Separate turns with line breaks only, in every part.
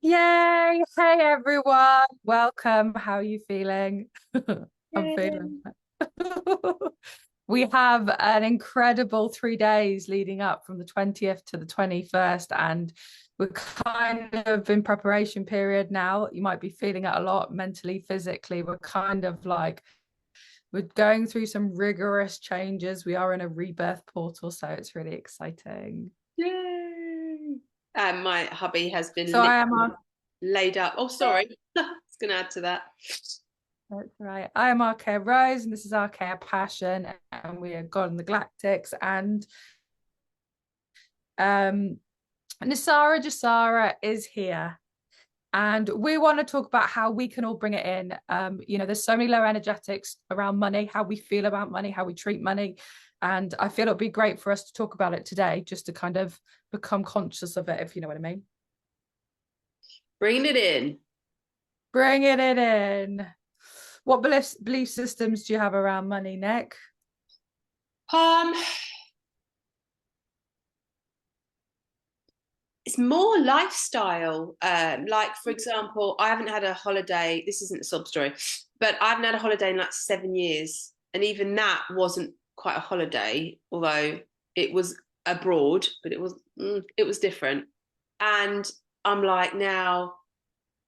Yay! Hey everyone, welcome. How are you feeling? I'm feeling
Yay.
We have an incredible 3 days leading up from the 20th to the 21st, and we're kind of in preparation period now. You might be feeling it a lot mentally, physically. We're kind of like we're going through some rigorous changes. We are in a rebirth portal, so it's really exciting.
Yay. My hubby has been
So I am
literally
on.
laid up. Oh, sorry. I was going to add to that.
That's right. I am Archeia Rose, and this is Archeia Passion, and we are God in the Galactics. And um, Nesara Gesara is here, and we want to talk about how we can all bring it in. There's so many low energetics around money, how we feel about money, how we treat money, and I feel it'd be great for us to talk about it today, just to kind of become conscious of it, if you know what I mean.
Bringing it in.
Bring it in. What belief systems do you have around money, Nick?
Um, it's more lifestyle. Like, for example, I haven't had a holiday. This isn't a sob story, but I haven't had a holiday in like 7 years. And even that wasn't quite a holiday, although it was abroad, but it was different. And I'm like, now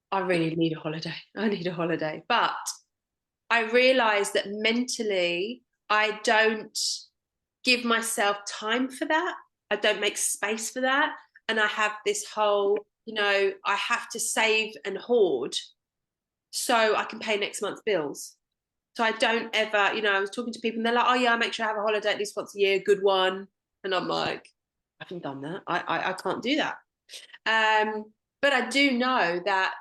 I really need a holiday. I need a holiday. But I realize that mentally, I don't give myself time for that. I don't make space for that. And I have this whole, I have to save and hoard so I can pay next month's bills. So I don't ever, I was talking to people and they're like, oh, yeah, I make sure I have a holiday at least once a year, good one. And I'm like, I haven't done that. I can't do that. Um, but I do know that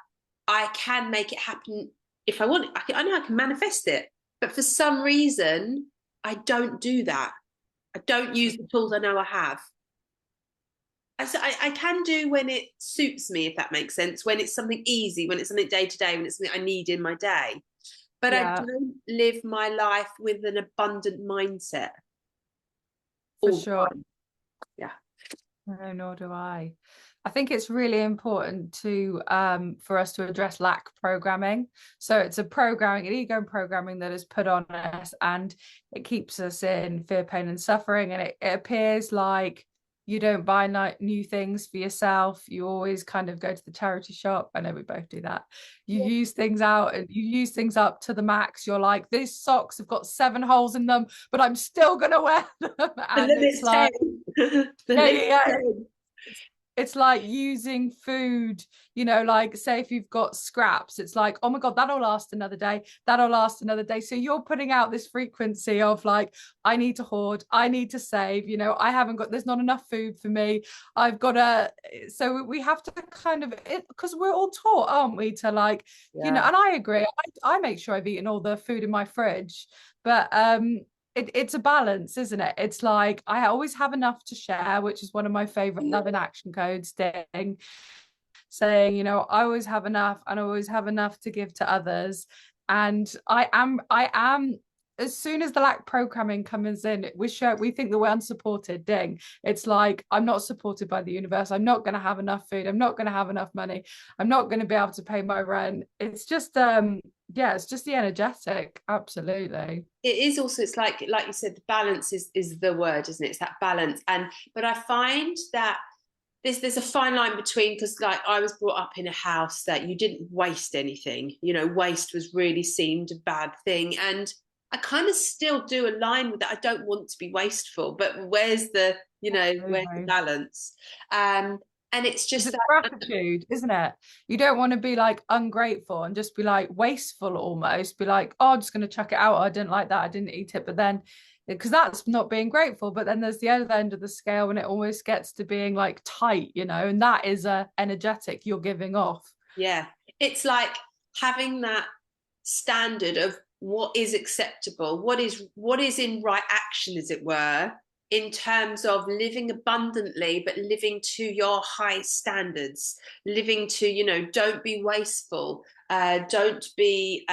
I can make it happen if I want it. I know I can manifest it, but for some reason, I don't do that. I don't use the tools I know I have. I can do when it suits me, if that makes sense, when it's something easy, when it's something day to day, when it's something I need in my day. But I
Yeah,
don't live my life with an abundant mindset
for
all the
sure.
time. Yeah.
No, nor do I. I think it's really important to for us to address lack programming. So it's a programming, an ego programming that is put on us, and it keeps us in fear, pain, and suffering. And it appears like you don't buy new things for yourself. You always kind of go to the charity shop. I know we both do that. You
Yeah.
use things out and you use things up to the max. You're like, these socks have got 7 holes in them, but I'm still gonna wear them.
The
And it's
limit's
like,
10. The
yeah,
limit's
yeah, yeah.
10.
It's like using food, like say if you've got scraps, it's like, oh my God, that'll last another day. That'll last another day. So you're putting out this frequency of like, I need to hoard, I need to save, I haven't got, there's not enough food for me. I've got to, so we have to kind of, because we're all taught, aren't we, to like,
Yeah.
and I agree. I make sure I've eaten all the food in my fridge, but it's a balance, isn't it? It's like I always have enough to share, which is one of my favorite love and action codes thing, saying, I always have enough and I always have enough to give to others. And I am as soon as the lack programming comes in, we think that we're unsupported. Ding. It's like I'm not supported by the universe. I'm not gonna have enough food. I'm not gonna have enough money. I'm not gonna be able to pay my rent. It's just yeah, it's just the energetic. Absolutely.
It is also, it's like you said, the balance is the word, isn't it? It's that balance. And but I find that there's a fine line between, because like I was brought up in a house that you didn't waste anything. Waste was really seemed a bad thing. And I kind of still do align with that. I don't want to be wasteful, but where's the
Absolutely.
balance? Um, and it's
Because
just
it's
that.
gratitude, isn't it? You don't want to be like ungrateful and just be like wasteful almost. Be like, oh, I'm just going to chuck it out. I didn't like that. I didn't eat it. But then, because that's not being grateful. But then there's the other end of the scale when it almost gets to being like tight, and that is a energetic you're giving off.
Yeah, it's like having that standard of what is acceptable, what is in right action, as it were, in terms of living abundantly, but living to your high standards, living to, don't be wasteful, don't be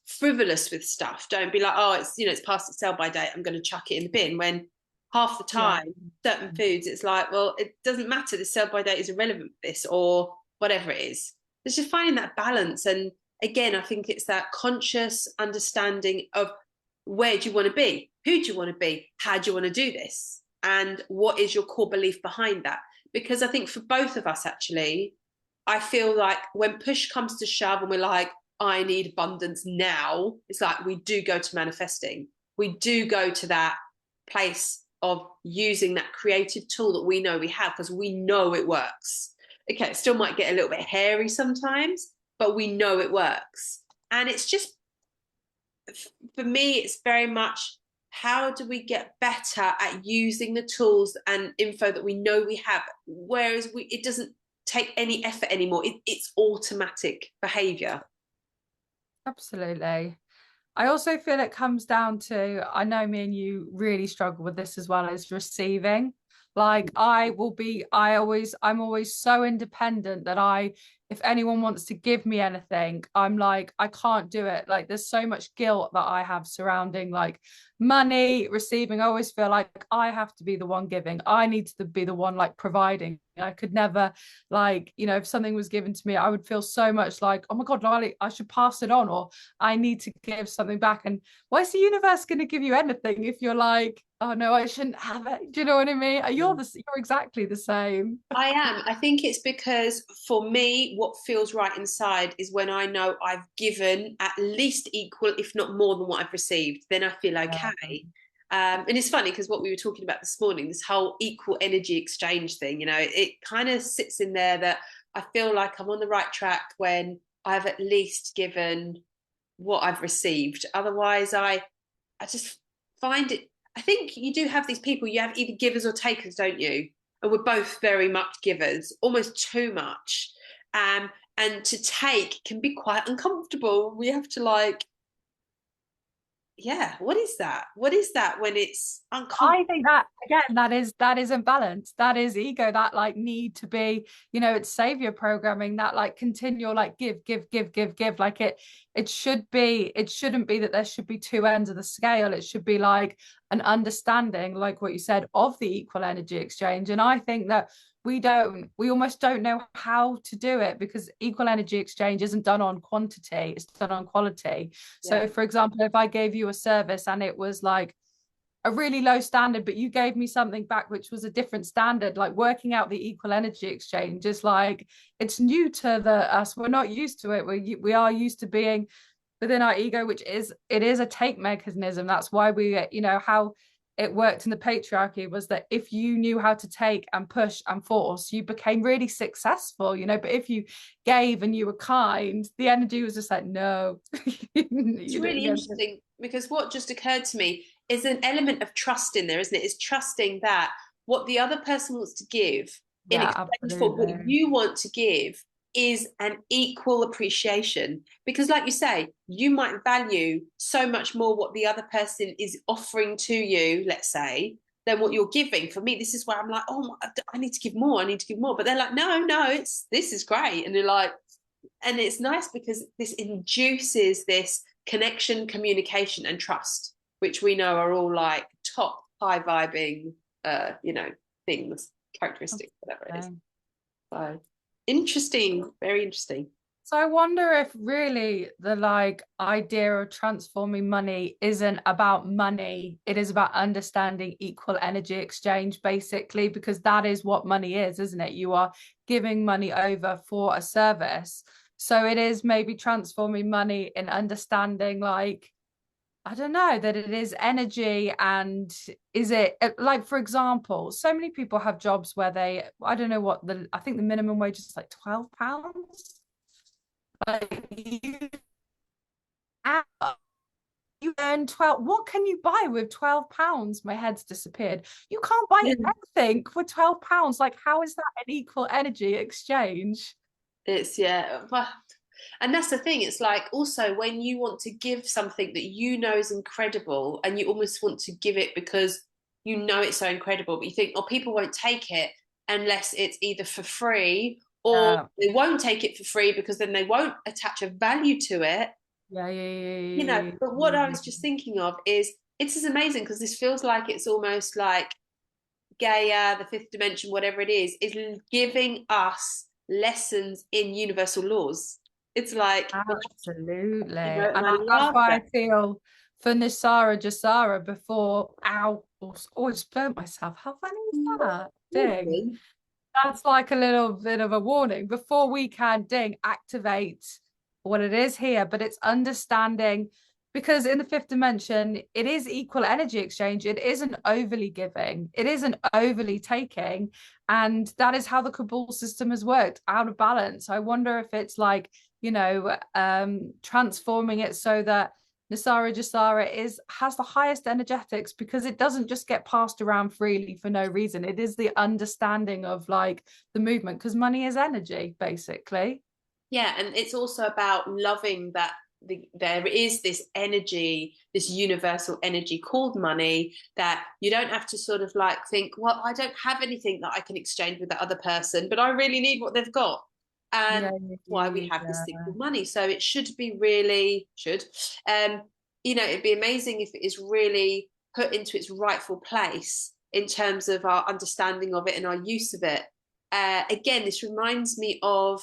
frivolous with stuff. Don't be like, oh, it's past its sell by date, I'm going to chuck it in the bin, when half the
Yeah.
time certain foods it's like, well, it doesn't matter, the sell by date is irrelevant for this, or whatever it is. It's just finding that balance. And again, I think it's that conscious understanding of where do you want to be? Who do you want to be? How do you want to do this? And what is your core belief behind that? Because I think for both of us, actually, I feel like when push comes to shove and we're like, I need abundance now, it's like we do go to manifesting. We do go to that place of using that creative tool that we know we have because we know it works. Okay, it still might get a little bit hairy sometimes, but we know it works. And it's just, for me, it's very much how do we get better at using the tools and info that we know we have, whereas it doesn't take any effort anymore. It's automatic behavior.
Absolutely. I also feel it comes down to, I know me and you really struggle with this as well, as receiving. Like I'm always so independent that if anyone wants to give me anything, I'm like, I can't do it. Like there's so much guilt that I have surrounding like money, receiving. I always feel like I have to be the one giving. I need to be the one like providing. I could never like, if something was given to me, I would feel so much like, oh my God, Lily, I should pass it on, or I need to give something back. And why is the universe going to give you anything if you're like, oh no, I shouldn't have it? Do you know what I mean? You're exactly the same.
I am. I think it's because for me, what feels right inside is when I know I've given at least equal, if not more than what I've received, then I feel okay.
Yeah.
And it's funny because what we were talking about this morning, this whole equal energy exchange thing, it kind of sits in there that I feel like I'm on the right track when I've at least given what I've received. Otherwise, I just find it. I think you do have these people, you have either givers or takers, don't you? And we're both very much givers, almost too much. And to take can be quite uncomfortable. We have to like, yeah, what is that? What is that when it's uncomfortable?
I think that again, that isn't balance. That is ego, that like need to be, it's savior programming, that like continual like give, give, give, give, give. Like it shouldn't be that there should be two ends of the scale. It should be like an understanding, like what you said, of the equal energy exchange. And I think that we almost don't know how to do it because equal energy exchange isn't done on quantity, it's done on quality.
Yeah.
So for example, if I gave you a service and it was like a really low standard, but you gave me something back which was a different standard, like working out the equal energy exchange is like, it's new to us. We're not used to it. We are used to being within our ego, it is a take mechanism. That's why how it worked in the patriarchy was that if you knew how to take and push and force, you became really successful, but if you gave and you were kind, the energy was just like, no.
It's really interesting because what just occurred to me is an element of trust in there, isn't it? It's trusting that what the other person wants to give in exchange for what you want to give is an equal appreciation. Because like you say, you might value so much more what the other person is offering to you, let's say, than what you're giving. For me, this is where I'm like, oh, I need to give more. I need to give more. But they're like, no, this is great. And they're like, and it's nice because this induces this connection, communication, and trust, which we know are all like top high vibing, things, characteristics, whatever it is. So interesting, very interesting.
So I wonder if really the like idea of transforming money isn't about money. It is about understanding equal energy exchange, basically, because that is what money is, isn't it? You are giving money over for a service. So it is maybe transforming money in understanding like, I don't know, that it is energy. And is it like, for example, so many people have jobs where I don't know I think the minimum wage is like £12. Like you earn 12. What can you buy with £12? My head's disappeared. You can't buy anything for £12. Like, how is that an equal energy exchange?
It's well, and that's the thing. It's like also when you want to give something that you know is incredible and you almost want to give it because you know it's so incredible, but you think, oh, people won't take it unless it's either for free or they won't take it for free because then they won't attach a value to it. But what I was just thinking of is it's just amazing because this feels like it's almost like Gaia, the fifth dimension, whatever it is giving us lessons in universal laws. It's like,
Absolutely.
and
And
I
that's
love
why I
that.
feel for Nesara Gesara before, ow, oh, I just burnt myself. How funny is that? Ding.
Really?
That's like a little bit of a warning before we can ding activate what it is here, but it's understanding because in the fifth dimension, it is equal energy exchange. It isn't overly giving, it isn't overly taking. And that is how the Kabul system has worked out of balance. I wonder if it's like, transforming it so that Nesara Gesara has the highest energetics because it doesn't just get passed around freely for no reason. It is the understanding of like the movement because money is energy, basically.
Yeah, and it's also about loving that there is this energy, this universal energy called money, that you don't have to sort of like think, well, I don't have anything that I can exchange with that other person, but I really need what they've got. And
Yeah,
that's why we have this
yeah,
thing called money. So it should be really, um, it'd be amazing if it is really put into its rightful place in terms of our understanding of it and our use of it. Again, this reminds me of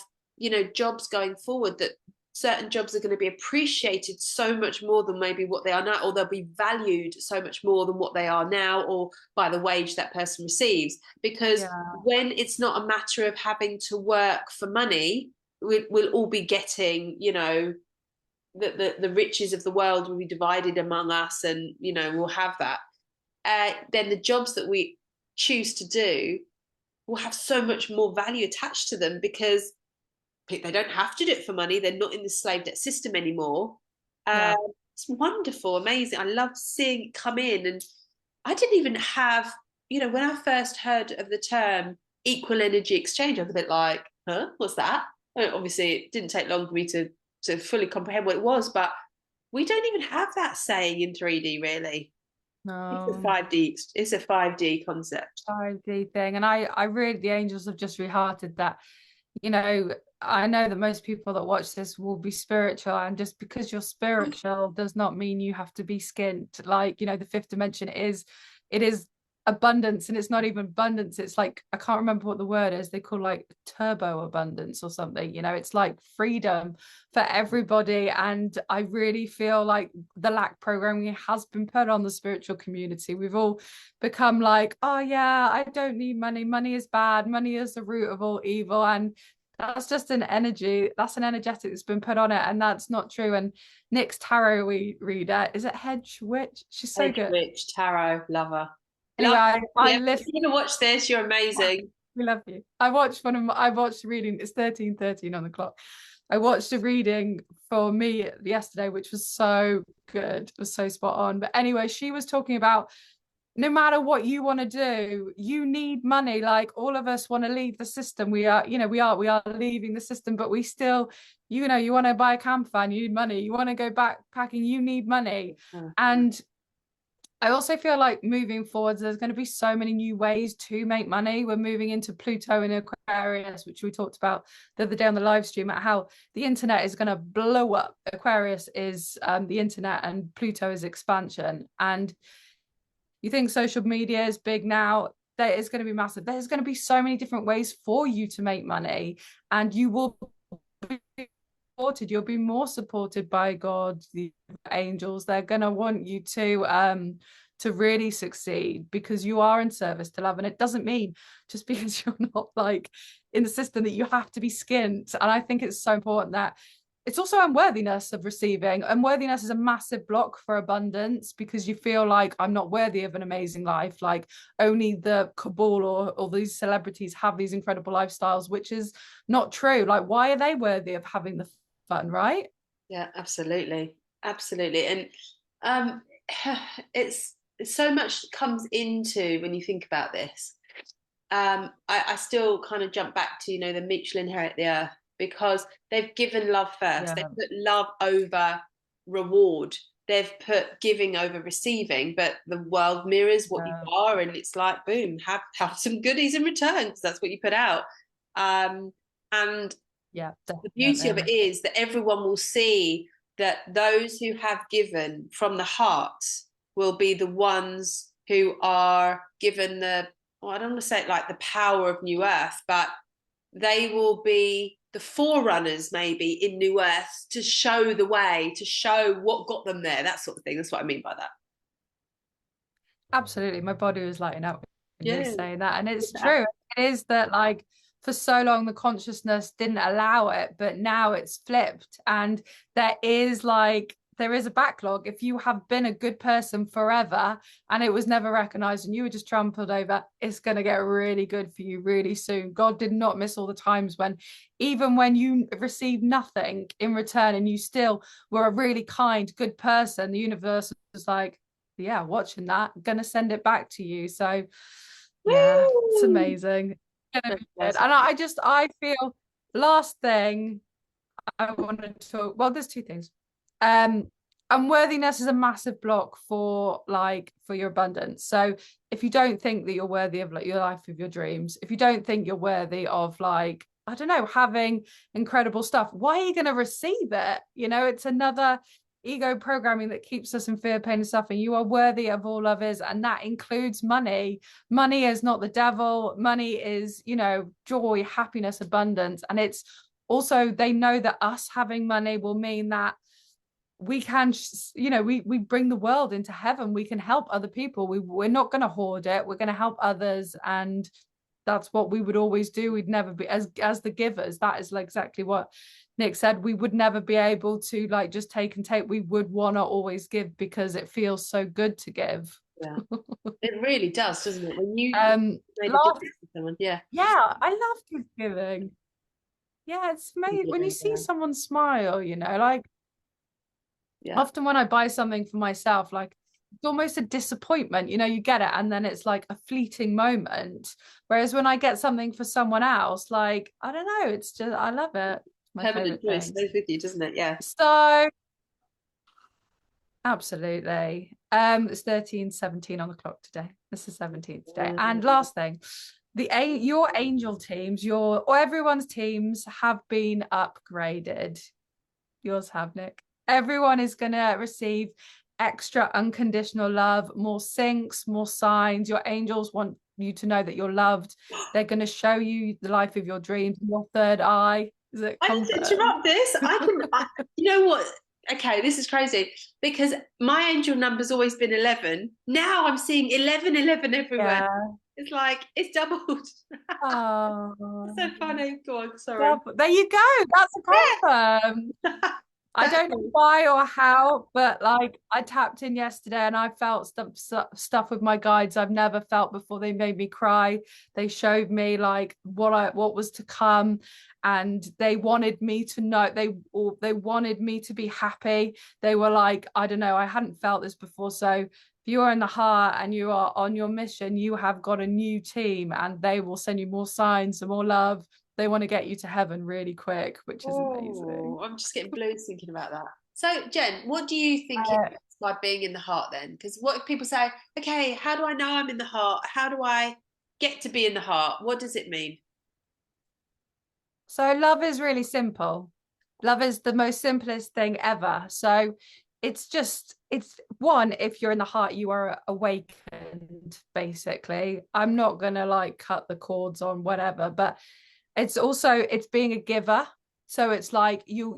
jobs going forward, that certain jobs are going to be appreciated so much more than maybe what they are now, or they'll be valued so much more than what they are now, or by the wage that person receives. Because
yeah,
when it's not a matter of having to work for money, we'll all be getting, the riches of the world will be divided among us, and we'll have that. Then the jobs that we choose to do will have so much more value attached to them, because they don't have to do it for money. They're not in the slave debt system anymore.
yeah,
It's wonderful, amazing. I love seeing it come in. And I didn't even have, when I first heard of the term equal energy exchange, I was a bit like, huh, what's that? And obviously, it didn't take long for me to fully comprehend what it was, but we don't even have that saying in 3D, really. It's a
no.
5D, it's a 5D concept.
5D thing. And I really, the angels have just rehearted that, you know, I know that most people that watch this will be spiritual, and just because you're spiritual does not mean you have to be skint. Like, the fifth dimension it is abundance, and it's not even abundance. It's like, I can't remember what the word is. They call like turbo abundance or something. It's like freedom for everybody. And I really feel like the lack programming has been put on the spiritual community. We've all become like, oh yeah, I don't need money. Money is bad. Money is the root of all evil. And that's just an energy, that's an energetic that's been put on it, and that's not true. And Nick's tarot we read is it Hedge Witch? She's so
Hedge
good.
Witch, tarot, lover.
Anyway,
Love.
I
Yeah, if
live.
you're gonna watch this, you're amazing.
We love you. I watched a reading. It's 13:13 on the clock. I watched a reading for me yesterday, which was so good. It was so spot on. But anyway, she was talking about no matter what you want to do, you need money. Like, all of us want to leave the system. We are leaving the system, but we still, you want to buy a camper van, you need money. You want to go backpacking, you need money.
Oh,
And I also feel like moving forwards, there's going to be so many new ways to make money. We're moving into Pluto and Aquarius, which we talked about the other day on the live stream, at how the internet is going to blow up. Aquarius is the internet, and Pluto is expansion. And you think social media is big now, that is going to be massive. There's going to be so many different ways for you to make money, and you will be supported. You'll be more supported by God, the angels. They're going to want you to really succeed because you are in service to love. And it doesn't mean just because you're not like in the system that you have to be skint. And I think it's so important that it's also unworthiness of receiving. Unworthiness is a massive block for abundance because you feel like, I'm not worthy of an amazing life. Like, only the cabal or these celebrities have these incredible lifestyles, which is not true. Like, why are they worthy of having the fun, right?
yeah, absolutely, absolutely. And um, it's so much comes into when you think about this. I still kind of jump back to the meek shall inherit the earth, because they've given love first. They've
Yeah,
put love over reward. They've put giving over receiving. But the world mirrors what you
yeah,
are, and it's like, boom, have some goodies in return, because that's what you put out. And
yeah,
the beauty of it
definitely.
is that everyone will see that those who have given from the heart will be the ones who are given the, well, I don't want to say it like the power of new earth, but they will be the forerunners maybe in new earth to show the way, to show what got them there, that sort of thing. That's what I mean by that.
Absolutely. My body was lighting up when you were
Yeah.
saying that. And it's
Yeah.
true. It is that, like, for so long, the consciousness didn't allow it, but now it's flipped. And there is a backlog. If you have been a good person forever and it was never recognized and you were just trampled over, it's going to get really good for you really soon. God did not miss all the times when, even when you received nothing in return and you still were a really kind, good person, the universe was like, yeah, watching that, gonna send it back to you. So yeah, it's
Woo!
amazing. It's gonna be good.
Yes.
And I feel, last thing I want to talk, well, there's two things. Um, Unworthiness is a massive block for, like, for your abundance. So if you don't think that you're worthy of, like, your life of your dreams, if you don't think you're worthy of, like, I don't know, having incredible stuff, why are you going to receive it? You know, it's another ego programming that keeps us in fear, pain, and suffering. You are worthy of all others, and that includes money. Money is not the devil. Money is, you know, joy, happiness, abundance. And it's also, they know that us having money will mean that we can, you know, we bring the world into heaven. We can help other people. We're not going to hoard it. We're going to help others. And that's what we would always do. We'd never be, as the givers, that is, like, exactly what Nick said. We would never be able to, like, just take and take. We would want to always give because it feels so good to give.
Yeah. It really does, doesn't it? When you made a
Last,
difference to someone. Yeah.
yeah, I love gift giving. Yeah, it's made when you see
Yeah.
someone smile, you know, like,
Yeah.
often when I buy something for myself, like, it's almost a disappointment, you know, you get it and then it's like a fleeting moment. Whereas when I get something for someone else, like, I don't know, it's just, I love it. It's my
Permanent
favorite
joy
thing.
stays with you, doesn't it? Yeah.
So absolutely. It's 13:17 on the clock today. This is 17th today. And last thing, your angel teams, or everyone's teams have been upgraded. Yours have, Nick. Everyone is going to receive extra unconditional love, more syncs, more signs. Your angels want you to know that you're loved. They're going to show you the life of your dreams, your third eye. Is it
I need to
confirmed?
interrupt this. You know what? Okay, this is crazy because my angel number's always been 11. Now I'm seeing 11, 11 everywhere.
Yeah.
It's like it's doubled.
Oh,
So funny. Go on, sorry.
there you go. That's a confirm. I don't know why or how, but, like, I tapped in yesterday and I felt stuff with my guides I've never felt before. They made me cry. They showed me, like, what was to come, and they wanted me to know. They wanted me to be happy. They were like, I don't know, I hadn't felt this before. So if you are in the heart and you are on your mission, you have got a new team, and they will send you more signs and more love. They want to get you to heaven really quick, which is amazing.
Oh, I'm just getting blues thinking about that. So, Jen, what do you think it
Uh,
is by being in the heart then? Because what people say, okay, how do I know I'm in the heart? How do I get to be in the heart? What does it mean?
so love is really simple. Love is the most simplest thing ever. So it's one, if you're in the heart, you are awakened, basically. I'm not gonna, like, cut the cords on whatever, but it's being a giver. So it's like you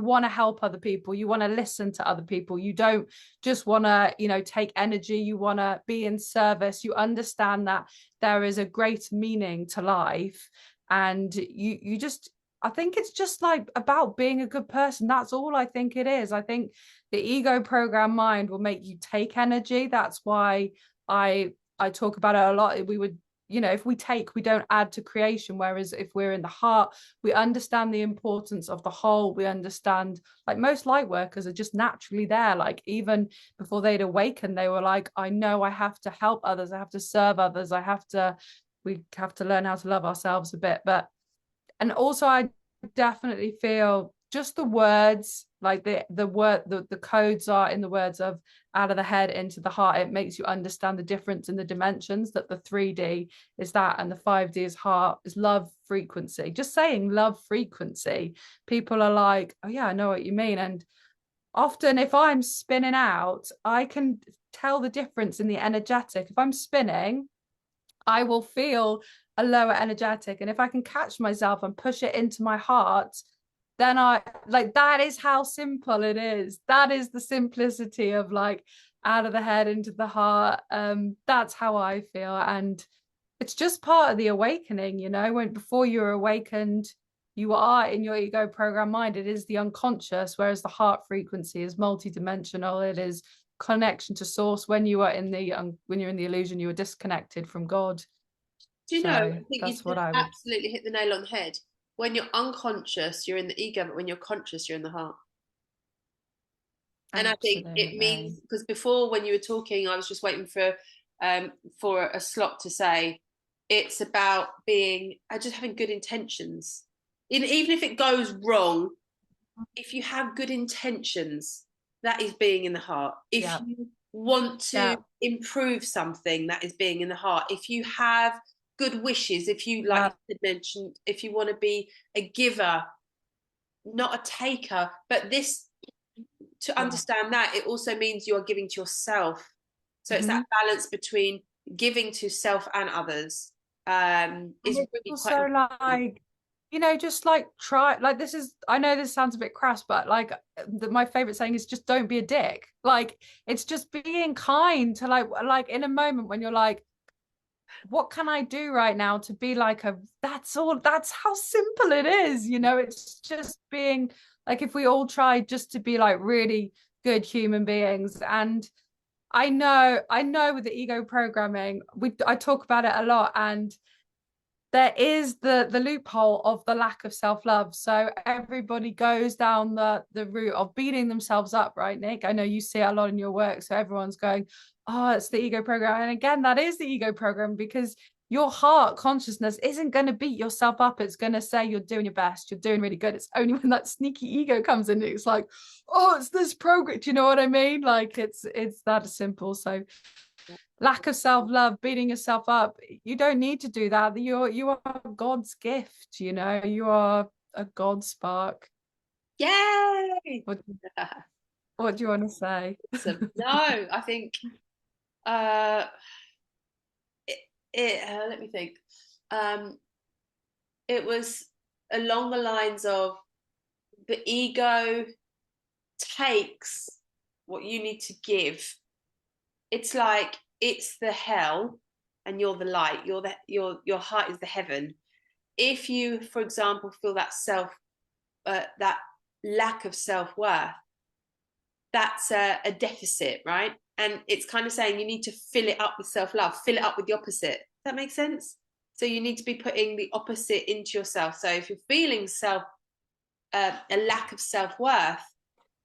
want to help other people, you want to listen to other people, you don't just want to, you know, take energy, you want to be in service, you understand that there is a great meaning to life, and you just, I think it's just, like, about being a good person. That's all I think it is. I think the ego program mind will make you take energy. That's why I talk about it a lot. We would, you know, if we take, we don't add to creation. Whereas if we're in the heart, we understand the importance of the whole. We understand, like, most light workers are just naturally there. Like, even before they'd awaken, they were like, I know I have to help others, I have to serve others, we have to learn how to love ourselves a bit. But, and also, I definitely feel just the words, like, the codes are in the words of out of the head into the heart. It makes you understand the difference in the dimensions, that the 3D is that and the 5D is heart, is love frequency. Just saying love frequency, people are like, oh yeah, I know what you mean. And often if I'm spinning out, I can tell the difference in the energetic. If I'm spinning, I will feel a lower energetic. And if I can catch myself and push it into my heart, then I like, that is how simple it is. That is the simplicity of like out of the head into the heart. That's how I feel. And it's just part of the awakening, you know, when before you're awakened, you are in your ego program mind. It is the unconscious, whereas the heart frequency is multidimensional. It is connection to source. When you are in the when you're in the illusion, you are disconnected from God.
Do you know, I
So
think you
that's what
just
I would.
absolutely hit the nail on the head. When you're unconscious, you're in the ego, but when you're conscious, you're in the heart. And I think it
Absolutely.
means, because before when you were talking, I was just waiting for a slot to say it's about being just having good intentions. Even if it goes wrong, if you have good intentions, that is being in the heart. If
Yeah.
you want to
Yeah.
improve something, that is being in the heart. If you have good wishes, if you, like
Yeah.
you mentioned, if you want to be a giver, not a taker, but this, to
Yeah.
understand that, it also means you are giving to yourself. So it's
Mm-hmm.
that balance between giving to self and others,
And
is
it's
really quite
also
important.
like, you know, just like try, like, this is, I know this sounds a bit crass, but like my favorite saying is just don't be a dick. Like, it's just being kind to like in a moment when you're like, what can I do right now to be like a, that's all, that's how simple it is, you know, it's just being like, if we all tried just to be like really good human beings. And I know with the ego programming, I talk about it a lot, and there is the loophole of the lack of self-love. So everybody goes down the route of beating themselves up, right, Nick? I know you see it a lot in your work. So everyone's going, oh, it's the ego program. And again, that is the ego program, because your heart consciousness isn't going to beat yourself up. It's going to say you're doing your best, you're doing really good. It's only when that sneaky ego comes in, it's like, oh, it's this program. Do you know what I mean? Like, it's that simple. So lack of self-love, beating yourself up, you don't need to do that. You are God's gift, you know, you are a God spark.
Yay!
what, what do you want to say?
Awesome. No, I think uh let me think. Um, it was along the lines of the ego takes what you need to give. It's like it's the hell and you're the light. You're the your heart is the heaven. If you, for example, feel that that lack of self-worth, that's a deficit, right? And it's kind of saying you need to fill it up with self-love, fill it up with the opposite. Does that make sense? So you need to be putting the opposite into yourself. So if you're feeling a lack of self-worth,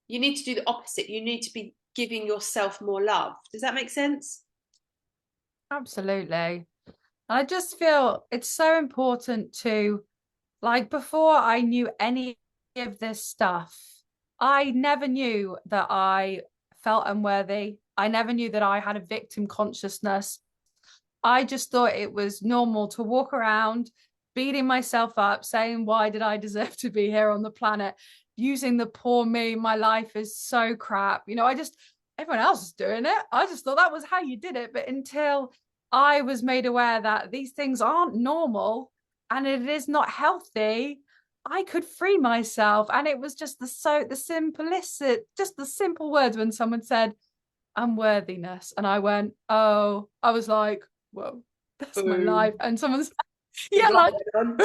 you need to do the opposite. You need to be giving yourself more love. Does that make sense?
Absolutely. I just feel it's so important to, like, before I knew any of this stuff, I never knew that I felt unworthy. I never knew that I had a victim consciousness. I just thought it was normal to walk around beating myself up, saying, why did I deserve to be here on the planet? Using the poor me, my life is so crap. You know, everyone else is doing it. I just thought that was how you did it. But until I was made aware that these things aren't normal and it is not healthy, I could free myself. And it was just the simplicity, just the simple words when someone said, unworthiness. And I went, oh, I was like, whoa, that's my life.
Boom.
And someone's, yeah,
Right
like,
on.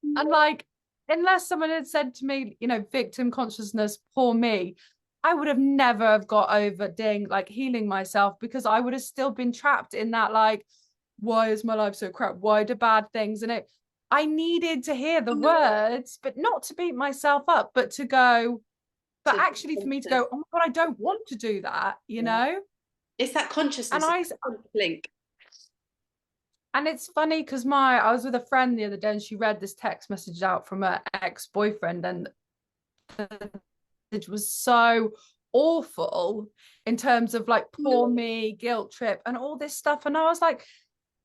and like, unless someone had said to me, you know, victim consciousness, poor me, I would have never have got over doing like healing myself, because I would have still been trapped in that, like, why is my life so crap? Why do bad things? And I needed to hear the words, but not to beat myself up, but to go, but
To
actually for me to go, oh my God, I don't want to do that, you
yeah.
know?
It's that
And
consciousness, it's
I,
that link.
and it's funny because I was with a friend the other day and she read this text message out from her ex-boyfriend, and it was so awful in terms of like poor me, guilt trip, and all this stuff. And I was like,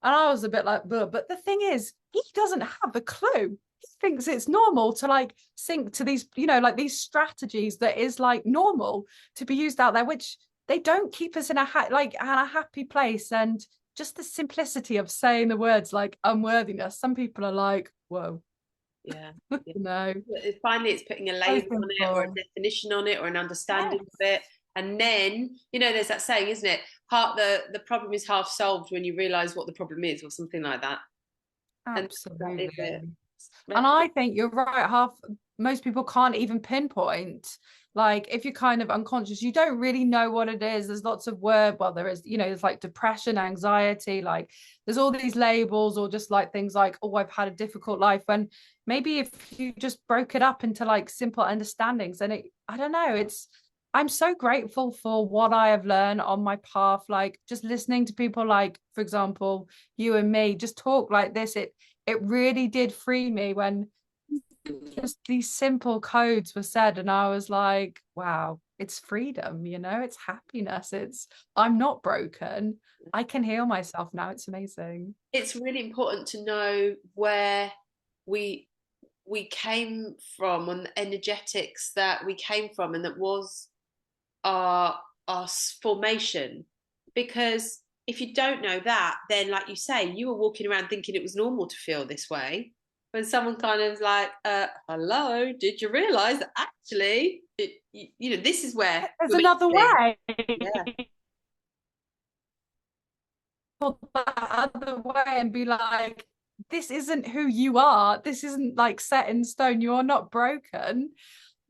and I was a bit like, but the thing is, he doesn't have a clue. He thinks it's normal to like sink to these, you know, like these strategies that is like normal to be used out there, which they don't keep us in a like in a happy place. And just the simplicity of saying the words like unworthiness. Some people are like, whoa,
Yeah. Yeah.
no,
Finally, it's putting a
so
label on it or a
simple.
definition on it or an understanding
Yes,
of it. And then, there's that saying, isn't it? The problem is half solved when you realize what the problem is, or something like that. And that is
absolutely.
it.
And I think you're right. Most people can't even pinpoint. Like if you're kind of unconscious, you don't really know what it is. There's lots of well, there is, there's like depression, anxiety, like there's all these labels, or just like things like, oh, I've had a difficult life. When maybe if you just broke it up into like simple understandings, and I don't know, I'm so grateful for what I have learned on my path. Like just listening to people like, for example, you and me just talk like this. It really did free me when just these simple codes were said, and I was like, wow, it's freedom, it's happiness, I'm not broken, I can heal myself now. It's amazing.
It's really important to know where we came from, and the energetics that we came from, and that was our formation. Because if you don't know that, then like you say, you were walking around thinking it was normal to feel this way, when someone kind of like, hello, did you realize that actually this is where
There's
you're meant
another
to be?
way.
Yeah.
That other way and be like, this isn't who you are, this isn't like set in stone, you're not broken.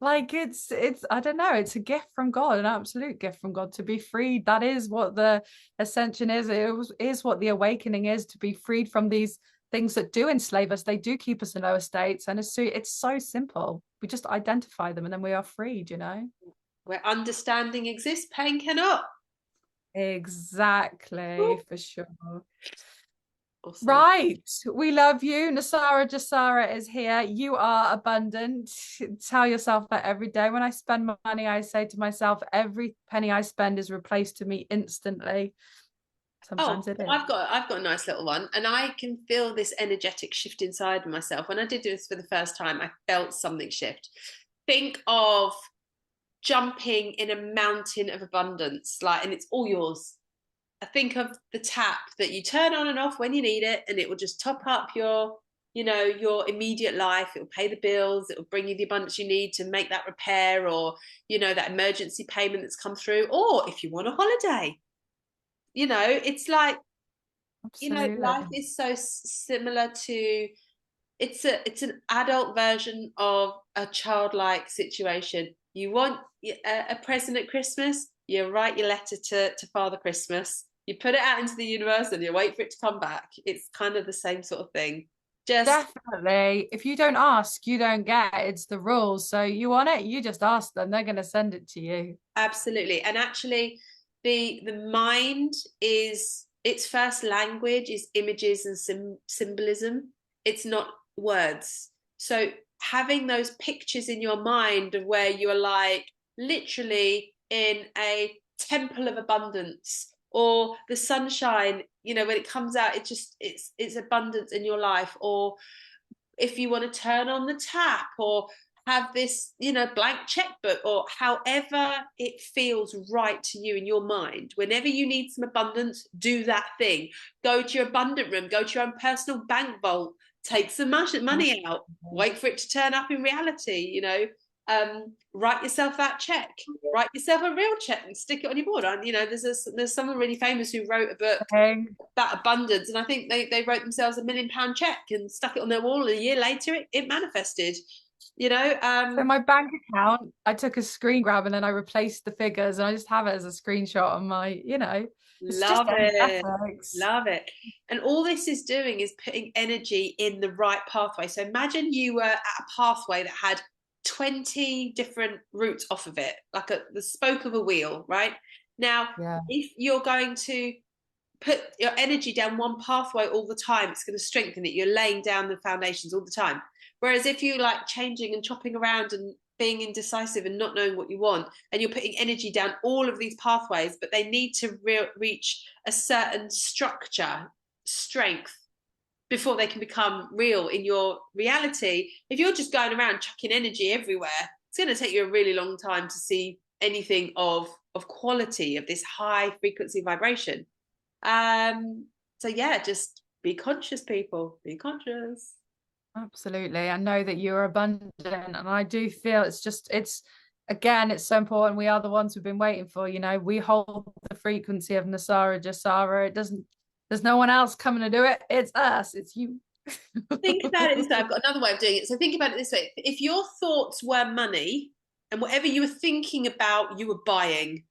Like it's I don't know, it's a gift from God, an absolute gift from God to be freed. That is what the ascension is. Is what the awakening is, to be freed from these things that do enslave us. They do keep us in lower states, and it's so simple. We just identify them and then we are freed.
Where understanding exists, pain cannot.
Exactly, for sure.
Awesome.
Right. We love you. Nesara Gesara is here. You are abundant. Tell yourself that every day. When I spend money, I say to myself, every penny I spend is replaced to me instantly.
Oh,
Sometimes it is.
I've got a nice little one, and I can feel this energetic shift inside myself. When I did this for the first time, I felt something shift. Think of jumping in a mountain of abundance, like, and it's all yours. I think of the tap that you turn on and off when you need it, and it will just top up your immediate life. It will pay the bills. It will bring you the abundance you need to make that repair, or that emergency payment that's come through. Or if you want a holiday, it's like,
Absolutely.
life is so similar to, it's an adult version of a childlike situation. You want a present at Christmas, you write your letter to Father Christmas, you put it out into the universe, and you wait for it to come back. It's kind of the same sort of thing. Just
Definitely. If you don't ask, you don't get. It's the rules. So you want it, you just ask them. They're going to send it to you.
absolutely. And actually, the mind is, its first language is images and symbolism. It's not words. So having those pictures in your mind of where you are like literally in a temple of abundance, or the sunshine, when it comes out, it's abundance in your life. Or if you want to turn on the tap, or have this blank checkbook, or however it feels right to you in your mind, whenever you need some abundance, do that thing. Go to your abundant room, go to your own personal bank vault, take some money out, wait for it to turn up in reality. Write yourself that check, write yourself a real check and stick it on your board. There's someone really famous who wrote a book
Okay.
about abundance, and I think they wrote themselves £1 million check and stuck it on their wall, and a year later it manifested.
So my bank account, I took a screen grab and then I replaced the figures, and I just have it as a screenshot on my, it's just
Love it.
energetics.
Love it. And all this is doing is putting energy in the right pathway. So imagine you were at a pathway that had 20 different routes off of it, like the spoke of a wheel, right? Now,
Yeah.
if you're going to put your energy down one pathway all the time, it's going to strengthen it. You're laying down the foundations all the time. Whereas if you like changing and chopping around and being indecisive and not knowing what you want, and you're putting energy down all of these pathways, but they need to reach a certain structure, strength, before they can become real in your reality. If you're just going around chucking energy everywhere, it's going to take you a really long time to see anything of quality, of this high frequency vibration. So yeah, just be conscious, people. Be conscious.
Absolutely. I know that you're abundant, and I do feel it's again, it's so important. We are the ones we've been waiting for. You know, we hold the frequency of Nesara, Gesara. It doesn't, there's no one else coming to do it. It's us, it's you.
Think about it this way. I've got another way of doing it. So think about it this way. If your thoughts were money and whatever you were thinking about, you were buying.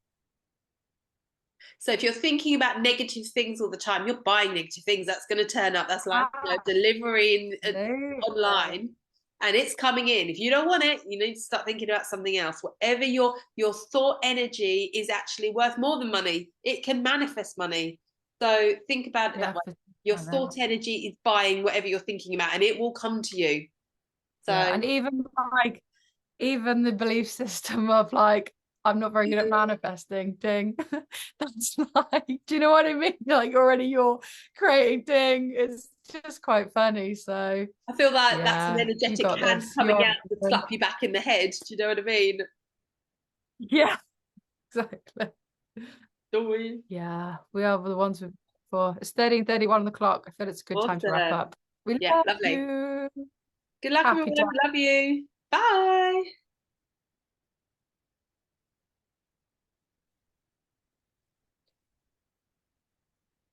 So if you're thinking about negative things all the time, you're buying negative things. That's going to turn up. That's like, you know, delivery online, and it's coming in. If you don't want it, you need to start thinking about something else. Whatever your thought energy is actually worth more than money. It can manifest money. So think about it that way. Your thought energy is buying whatever you're thinking about, and it will come to you. So
yeah, and even like even the belief system of like I'm not very good at manifesting, ding. That's like, do you know what I mean? Like already you're creating ding. It's just quite funny. So
I feel like that's an
yeah, you
energetic
got
hand
this.
coming out to slap you back in the head. Do you know what I mean?
Yeah, exactly.
Don't we?
Yeah, we are the ones for it's 30:31 on the clock. I feel it's a good time to wrap
Awesome.
up. We
Yeah,
love
lovely.
you.
Good luck,
Happy
everyone.
to
Love you. Bye.